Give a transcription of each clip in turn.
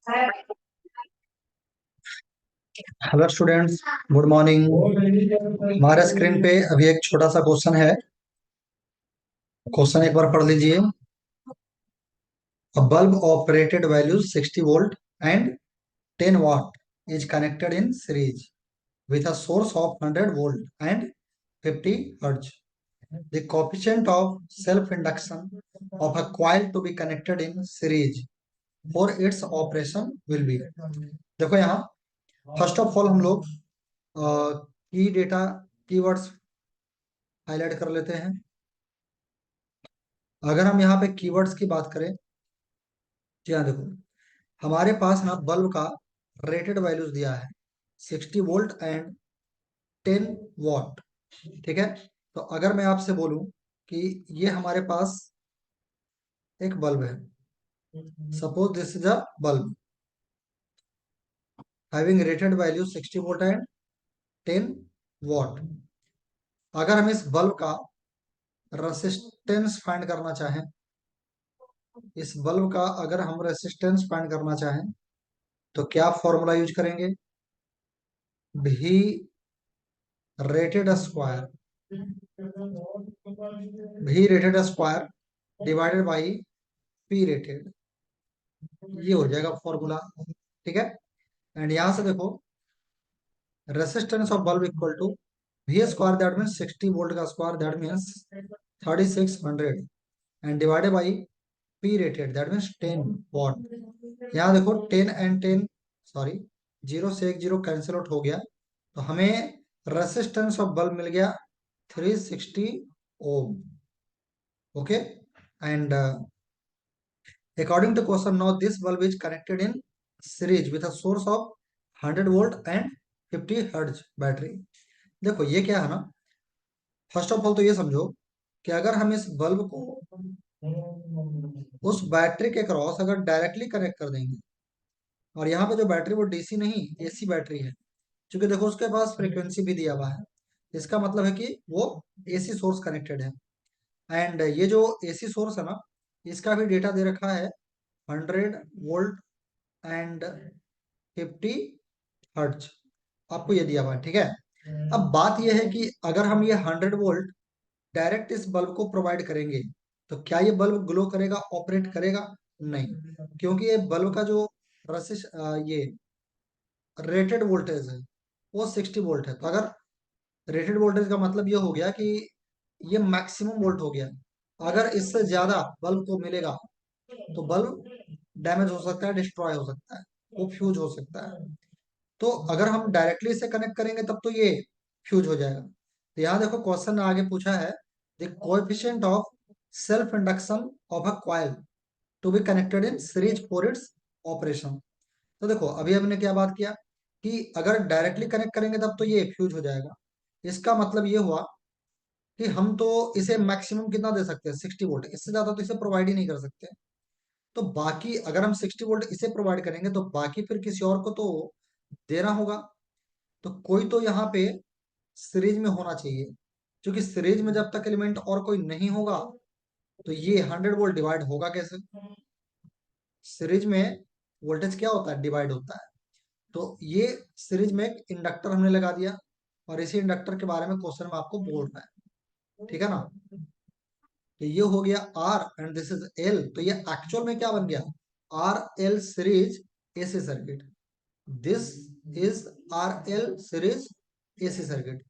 Hello students, good morning. हमारे screen पे अभी एक छोटा सा क्वेश्चन है। क्वेश्चन एक बार पढ़ लीजिए। A bulb of rated values 60 volt and 10 watt is connected in series with a source of 100 volt and 50 hertz. The coefficient of self-induction of a coil to be connected in series for its operation will be। देखो यहाँ first of all हम लोग की data keywords highlight कर लेते हैं। अगर हम यहाँ पे कीवर्ड्स की बात करें, जी हाँ, देखो हमारे पास ना बल्ब का रेटेड वैल्यूज दिया है 60 वोल्ट एंड 10 वॉट। ठीक है, तो अगर मैं आपसे बोलूं कि ये हमारे पास एक बल्ब है, suppose this is a bulb having rated value 60 volt and 10 what. अगर हम इस बल्ब का रेसिस्टेंस फाइंड करना चाहें, इस बल्ब का अगर हम रेसिस्टेंस फाइंड करना चाहें तो क्या फॉर्मूला यूज करेंगे? भी रेटेड स्क्वायर, भी rated square divided by P rated, ये हो जाएगा फॉर्मूला। ठीक है, एंड यहां से देखो resistance of bulb equal to V square, that means 60 volt का square, that means 3600 and divided by P rated, that means 10 watt. यहाँ देखो 10 एंड 10, सॉरी, जीरो से एक जीरो कैंसिल आउट हो गया, तो हमें रेसिस्टेंस ऑफ बल्ब मिल गया 360 ohm. Okay, and according to question now, this bulb is connected in series with a source of 100 volt and 50 hertz battery. देखो ये क्या है ना, फर्स्ट ऑफ ऑल तो ये समझो कि अगर हम इस बल्ब को उस बैटरी के क्रॉस अगर डायरेक्टली कनेक्ट कर देंगे, और यहाँ पे जो बैटरी वो डीसी नहीं एसी बैटरी है, क्योंकि देखो उसके पास फ्रीक्वेंसी भी दिया हुआ है, इसका मतलब है कि वो एसी सोर्स कनेक्टेड है। एंड ये जो एसी सोर्स है ना, इसका भी डेटा दे रखा है 100 वोल्ट एंड 50 हर्ट्ज, आपको ये दिया हुआ है। ठीक है, अब बात यह है कि अगर हम ये 100 वोल्ट डायरेक्ट इस बल्ब को प्रोवाइड करेंगे तो क्या ये बल्ब ग्लो करेगा, ऑपरेट करेगा? नहीं, क्योंकि ये बल्ब का जो ये रेटेड वोल्टेज है वो 60 वोल्ट है। तो अगर रेटेड वोल्टेज का मतलब ये हो गया कि ये मैक्सिमम वोल्ट हो गया। अगर इससे ज्यादा बल्ब को मिलेगा तो बल्ब डैमेज हो सकता है, डिस्ट्रॉय हो सकता है, वो फ्यूज हो सकता है। तो अगर हम डायरेक्टली इसे कनेक्ट करेंगे तब तो ये फ्यूज हो जाएगा। तो यहाँ देखो क्वेश्चन आगे पूछा है, the coefficient of self induction of a coil to be connected in series for its operation. तो देखो अभी हमने क्या बात किया कि अगर डायरेक्टली कनेक्ट करेंगे तब तो ये फ्यूज हो जाएगा। इसका मतलब ये हुआ कि हम तो इसे मैक्सिमम कितना दे सकते हैं, 60 वोल्ट, इससे ज्यादा तो इसे प्रोवाइड ही नहीं कर सकते। तो बाकी अगर हम 60 वोल्ट इसे प्रोवाइड करेंगे तो बाकी फिर किसी और को तो देना होगा। तो कोई तो यहाँ पे सीरीज में होना चाहिए, क्योंकि सीरीज में जब तक एलिमेंट और कोई नहीं होगा तो ये 100 वोल्ट डिवाइड होगा कैसे? सीरीज में वोल्टेज क्या होता है, डिवाइड होता है। तो ये सीरीज में एक इंडक्टर हमने लगा दिया, और इसी इंडक्टर के बारे में क्वेश्चन में आपको बोल रहा है। ठीक है ना, तो ये हो गया R and this is L. तो ये एक्चुअल में क्या बन गया, R L series AC circuit. This is R L series AC circuit.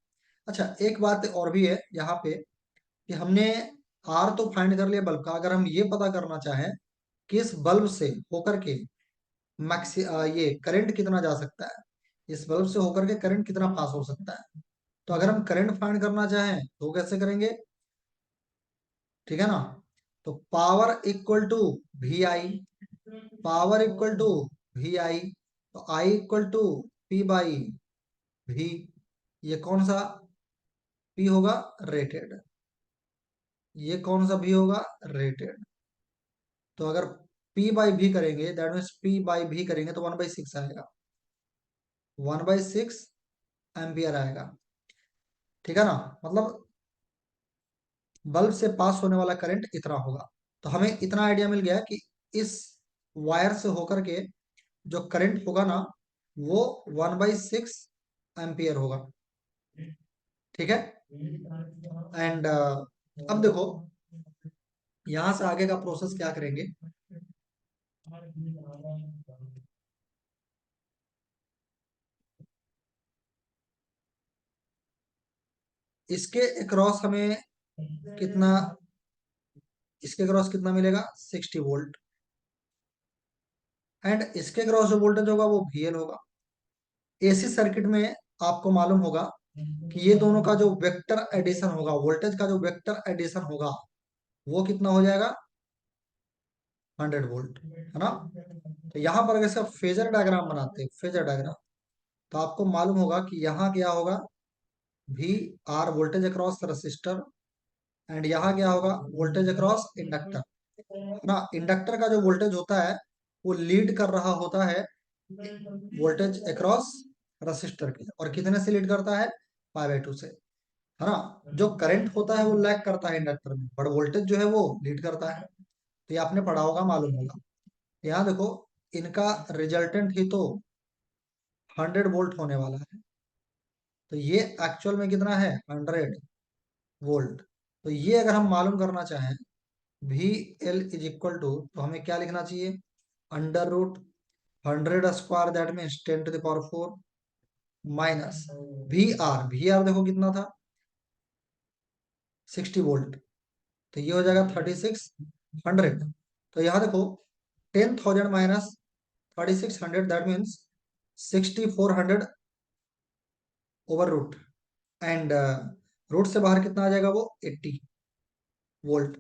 अच्छा, एक बात और भी है यहाँ पे कि हमने आर तो फाइंड कर लिया बल्ब का। अगर हम ये पता करना चाहें कि इस बल्ब से होकर के ये करंट कितना जा सकता है, इस बल्ब से होकर के करंट कितना पास हो सकता है, तो अगर हम करंट फाइंड करना चाहें तो कैसे करेंगे? ठीक है ना, तो power equal to V I, power equal to V I, तो I equal to P by V. ये कौन सा पी होगा, रेटेड। ये कौन सा भी होगा, रेटेड। तो अगर पी बाई भी करेंगे, दैट मीन्स पी बाई भी करेंगे तो 1/6 आएगा, 1/6 एम्पियर आएगा। ठीक है ना, मतलब बल्ब से पास होने वाला करंट इतना होगा। तो हमें इतना आइडिया मिल गया कि इस वायर से होकर के जो करंट होगा ना वो 1/6 एम्पियर होगा। ठीक है। एंड अब देखो यहां से आगे का प्रोसेस क्या करेंगे। इसके अक्रॉस हमें कितना, इसके क्रॉस कितना मिलेगा 60 वोल्ट। एंड इसके क्रॉस जो वोल्टेज होगा वो VL होगा। एसी सर्किट में आपको मालूम होगा कि ये दोनों का जो वेक्टर एडिशन होगा, वोल्टेज का जो वेक्टर एडिशन होगा वो कितना हो जाएगा 100 वोल्ट, है ना। तो यहाँ पर अगर सब फेजर डायग्राम बनाते हैं, फेजर डायग्राम, तो आपको मालूम होगा कि यहाँ क्या होगा V R voltage across resistor, and यहाँ क्या होगा वोल्टेज अक्रॉस इंडक्टर, है ना। इंडक्टर का जो वोल्टेज होता है वो लीड कर रहा होता है वोल्टेज अक्रॉस रसिस्टर के, और कितने से लीड करता है 5/2 से, है ना। जो करंट होता है वो लैग करता है इंडक्टर में, बट वोल्टेज जो है वो लीड करता है। तो ये आपने पढ़ा होगा, मालूम होगा। यहाँ देखो इनका रिजल्टेंट ही तो 100 वोल्ट होने वाला है, तो ये एक्चुअल में कितना है 100 वोल्ट। तो ये अगर हम मालूम करना चाहें V L is equal to, तो हमें क्या लिखना चाहिए √ 100² that means 10⁴ minus V R देखो कितना था 60 वोल्ट, तो ये हो जाएगा 3600। तो यहाँ देखो 10,000 minus 3600 that means 6400 over root, and root से बाहर कितना आ जाएगा वो 80 वोल्ट,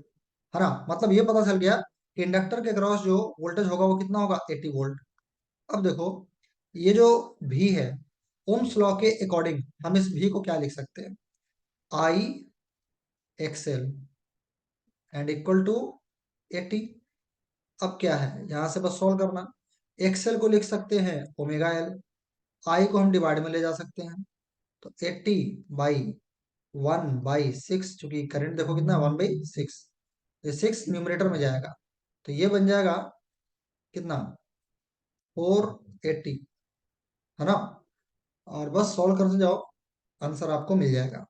है ना। मतलब ये पता चल गया कि इंडक्टर के क्रॉस जो वोल्टेज होगा वो कितना होगा 80 वोल्ट। अब देखो ये जो भी है ओम्स लॉ के अकॉर्डिंग हम इस भी को क्या लिख सकते हैं IXL एंड इक्वल टू 80। अब क्या है यहां से बस सॉल्व करना। एक्सएल को लिख सकते हैं ω L, आई को हम डिवाइड में ले जा सकते हैं, तो 80/1/6, चूंकि करंट देखो कितना 1/6, ये 6 न्यूमरेटर में जाएगा, तो ये बन जाएगा कितना 480, है ना। और बस सॉल्व करते जाओ आंसर आपको मिल जाएगा।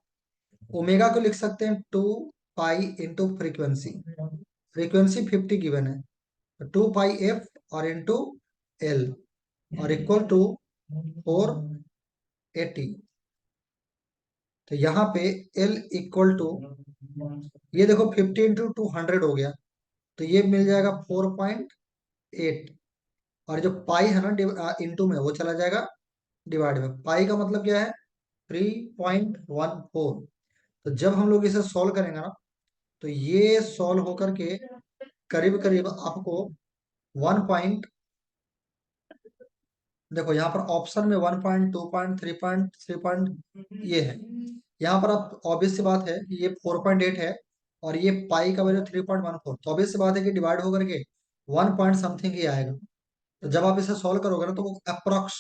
ओमेगा को लिख सकते हैं 2 pi into frequency, frequency 50 given है, तो 2 πf और इंटू एल, और इक्वल टू 480। तो यहाँ पे एल इक्वल टू, ये देखो 50 इंटू 200 हो गया, तो ये मिल जाएगा 4.8, और जो पाई है ना इंटू में वो चला जाएगा डिवाइड में। पाई का मतलब क्या है 3.14। तो जब हम लोग इसे सॉल्व करेंगे ना तो ये सॉल्व होकर के करीब करीब आपको 1 देखो यहाँ पर ऑप्शन में 1.2.3.3 ये है, यहाँ पर आप ऑब्वियस सी बात है कि ये 4.8 है, और ये पाई का वैल्यू 3.14, तो ऑब्वियस सी बात है कि डिवाइड होकर के 1 पॉइंट समथिंग ही आएगा। तो जब आप इसे सॉल्व करोगे ना तो वो अप्रोक्स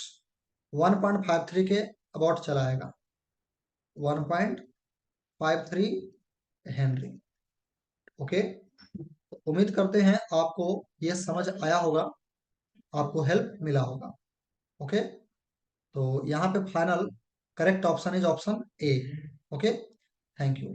1.53 के अबाउट चला आएगा, 1.53 हेनरी। ओके, तो उम्मीद करते हैं आपको ये समझ आया होगा, आपको हेल्प मिला होगा। ओके, तो यहाँ पे final correct option is option A. Okay, thank you.